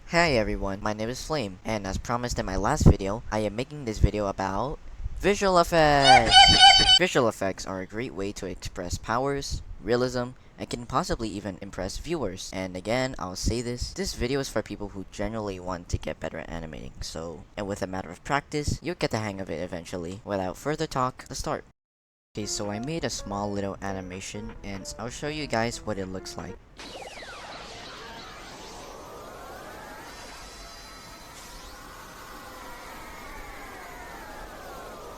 Hey everyone, my name is Flame, and as promised in my last video, I am making this video about visual effects! Visual effects are a great way to express powers, realism, and can possibly even impress viewers. And again, I'll say this video is for people who genuinely want to get better at animating, and with a matter of practice, you'll get the hang of it eventually. Without further talk, let's start. Okay, so I made a small little animation, and I'll show you guys what it looks like.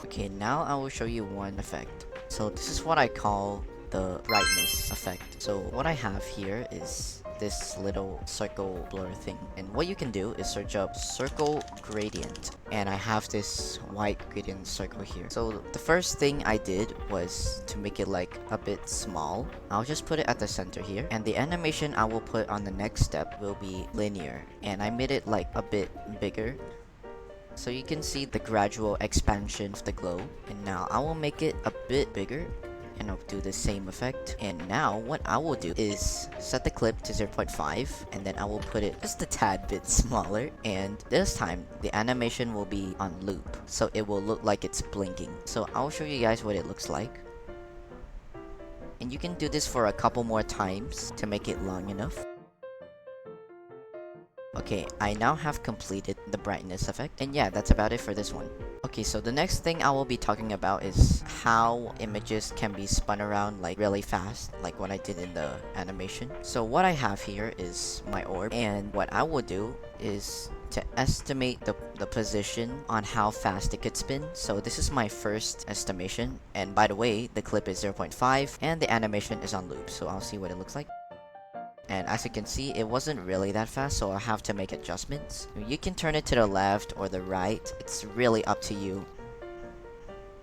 Okay, now I will show you one effect. So this is what I call the brightness effect. So what I have here is this little circle blur thing. And what you can do is search up circle gradient. And I have this white gradient circle here. So the first thing I did was to make it like a bit small. I'll just put it at the center here. And the animation I will put on the next step will be linear. And I made it like a bit bigger. So you can see the gradual expansion of the glow. And now I will make it a bit bigger. And I'll do the same effect. And now what I will do is set the clip to 0.5. And then I will put it just a tad bit smaller. And this time the animation will be on loop. So it will look like it's blinking. So I'll show you guys what it looks like. And you can do this for a couple more times to make it long enough. Okay, I now have completed the brightness effect, and yeah, that's about it for this one. Okay, so the next thing I will be talking about is how images can be spun around like really fast, like what I did in the animation. So what I have here is my orb, and what I will do is to estimate the position on how fast it could spin. So this is my first estimation, and by the way, the clip is 0.5, and the animation is on loop, so I'll see what it looks like. And as you can see, it wasn't really that fast, so I'll have to make adjustments. You can turn it to the left or the right, it's really up to you.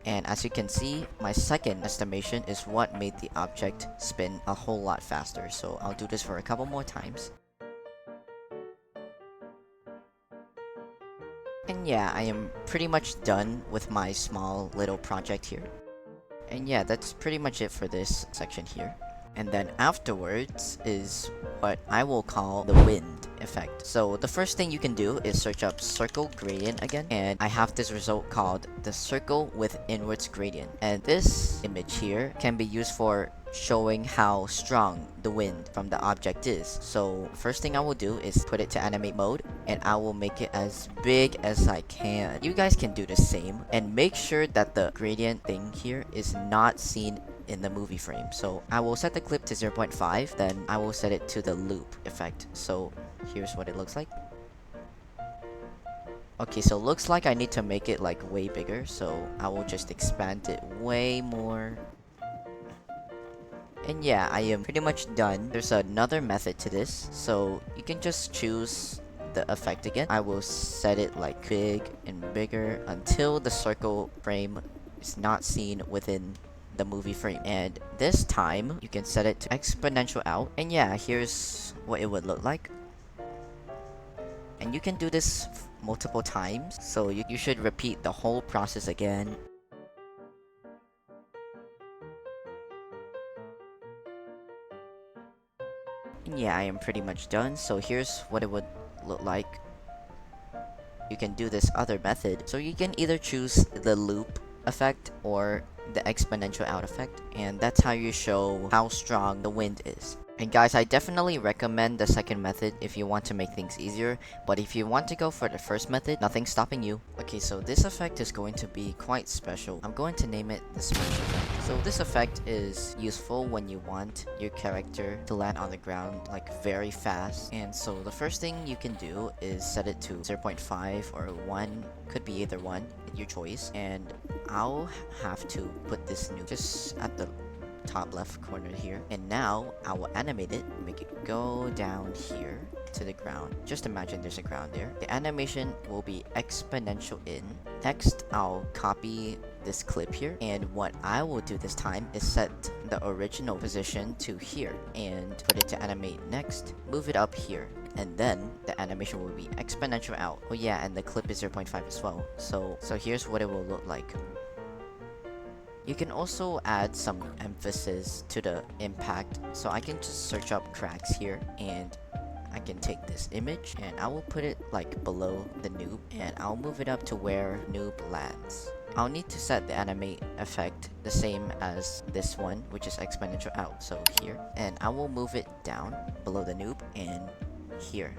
And as you can see, my second estimation is what made the object spin a whole lot faster, so I'll do this for a couple more times. And yeah, I am pretty much done with my small little project here. And yeah, that's pretty much it for this section here. And then afterwards is what I will call the wind effect. So the first thing you can do is search up circle gradient again, and I have this result called the circle with inwards gradient. And this image here can be used for showing how strong the wind from the object is. So first thing I will do is put it to animate mode, and I will make it as big as I can. You guys can do the same, and make sure that the gradient thing here is not seen in the movie frame. So I will set the clip to 0.5, then I will set it to the loop effect. So here's what it looks like. Okay, so looks like I need to make it like way bigger, so I will just expand it way more. And yeah, I am pretty much done. There's another method to this, so you can just choose the effect again. I will set it like big and bigger until the circle frame is not seen within the movie frame. And this time you can set it to exponential out, and yeah, here's what it would look like. And you can do this multiple times, so you should repeat the whole process again. And yeah, I am pretty much done, so here's what it would look like. You can do this other method, so you can either choose the loop effect or the exponential out effect, and that's how you show how strong the wind is. And guys, I definitely recommend the second method if you want to make things easier, but if you want to go for the first method, nothing's stopping you. Okay, so this effect is going to be quite special. I'm going to name it the smash effect. So this effect is useful when you want your character to land on the ground like very fast. And so the first thing you can do is set it to 0.5 or 1, could be either one, your choice. And I'll have to put this new just at the top left corner here, and now I will animate it, make it go down here to the ground. Just imagine there's a ground there. The animation will be exponential in. Next, I'll copy this clip here, and what I will do this time is set the original position to here and put it to animate next, move it up here, and then the animation will be exponential out. Oh yeah, and the clip is 0.5 as well. So here's what it will look like. You can also add some emphasis to the impact, so I can just search up cracks here, and I can take this image and I will put it like below the noob, and I'll move it up to where noob lands. I'll need to set the animate effect the same as this one, which is exponential out, so here. And I will move it down below the noob and here.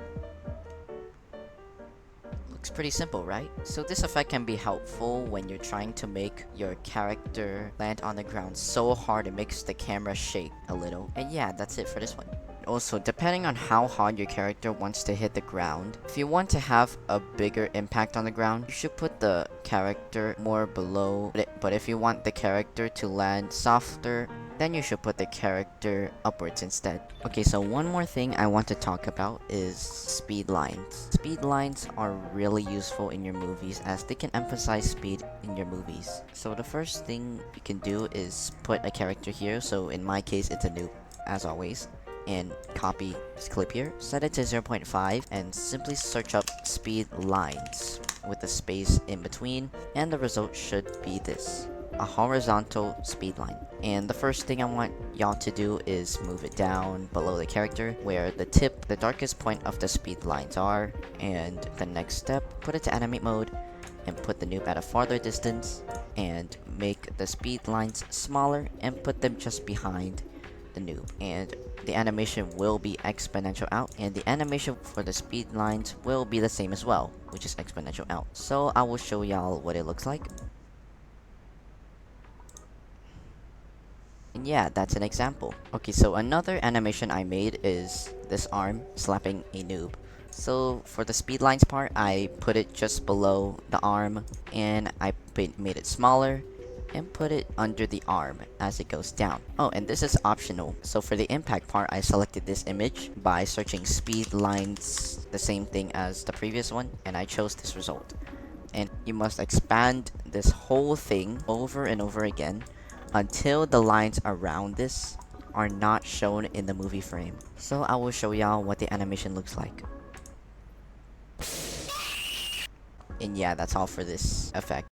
Looks pretty simple, right? So this effect can be helpful when you're trying to make your character land on the ground so hard it makes the camera shake a little. And yeah, that's it for this one. Also, depending on how hard your character wants to hit the ground, if you want to have a bigger impact on the ground, you should put the character more below it. But if you want the character to land softer, then you should put the character upwards instead. Okay, so one more thing I want to talk about is speed lines. Speed lines are really useful in your movies as they can emphasize speed in your movies. So the first thing you can do is put a character here. So in my case, it's a noob, as always. And copy this clip here, set it to 0.5, and simply search up speed lines with a space in between, and the result should be this, a horizontal speed line. And the first thing I want y'all to do is move it down below the character where the darkest point of the speed lines are. And the next step, put it to animate mode and put the noob at a farther distance, and make the speed lines smaller and put them just behind the noob. And the animation will be exponential out, and the animation for the speed lines will be the same as well, which is exponential out. So I will show y'all what it looks like. And yeah, that's an example. Okay, so another animation I made is this arm slapping a noob. So for the speed lines part, I put it just below the arm, and I made it smaller and put it under the arm as it goes down. Oh, and this is optional. So for the impact part, I selected this image by searching speed lines, the same thing as the previous one, and I chose this result. And you must expand this whole thing over and over again until the lines around this are not shown in the movie frame. So I will show y'all what the animation looks like. And yeah, that's all for this effect.